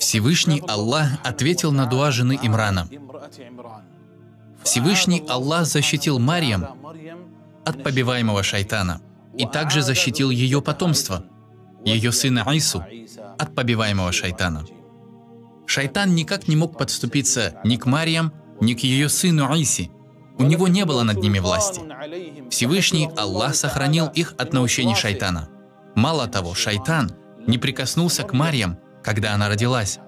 Всевышний Аллах ответил на дуа жены Имрана. Всевышний Аллах защитил Марьям от побиваемого шайтана и также защитил ее потомство, ее сына Ису, от побиваемого шайтана. Шайтан никак не мог подступиться ни к Марьям, ни к ее сыну Иси. У него не было над ними власти. Всевышний Аллах сохранил их от наущений шайтана. Мало того, шайтан не прикоснулся к Марьям, когда она родилась,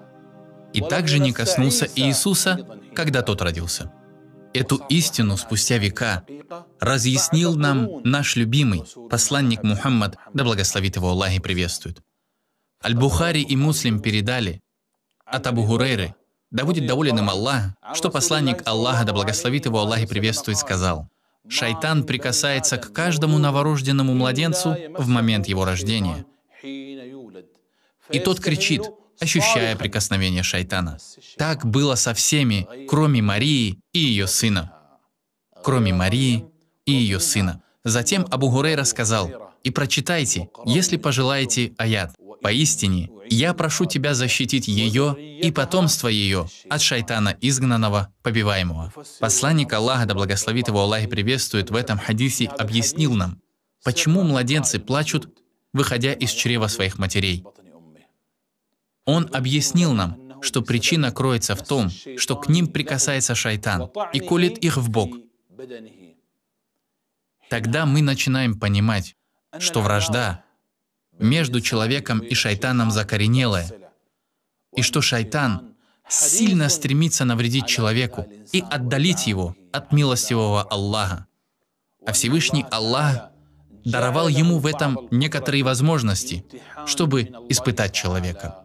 и также не коснулся Иисуса, когда тот родился. Эту истину спустя века разъяснил нам наш любимый посланник Мухаммад, да благословит его Аллах и приветствует. Аль-Бухари и Муслим передали от Абу Гурейры, да будет доволен им Аллах, что посланник Аллаха, да благословит его Аллах и приветствует, сказал: «Шайтан прикасается к каждому новорожденному младенцу в момент его рождения, и тот кричит, ощущая прикосновение шайтана. Так было со всеми, кроме Марии и ее сына». Кроме Марии и ее сына. Затем Абу Гурейра сказал: «И прочитайте, если пожелаете, аят. Поистине, я прошу тебя защитить ее и потомство ее от шайтана изгнанного, побиваемого». Посланник Аллаха, да благословит его Аллах и приветствует, в этом хадисе объяснил нам, почему младенцы плачут, выходя из чрева своих матерей. Он объяснил нам, что причина кроется в том, что к ним прикасается шайтан и колет их в бок. Тогда мы начинаем понимать, что вражда между человеком и шайтаном закоренелая, и что шайтан сильно стремится навредить человеку и отдалить его от милостивого Аллаха. А Всевышний Аллах даровал ему в этом некоторые возможности, чтобы испытать человека.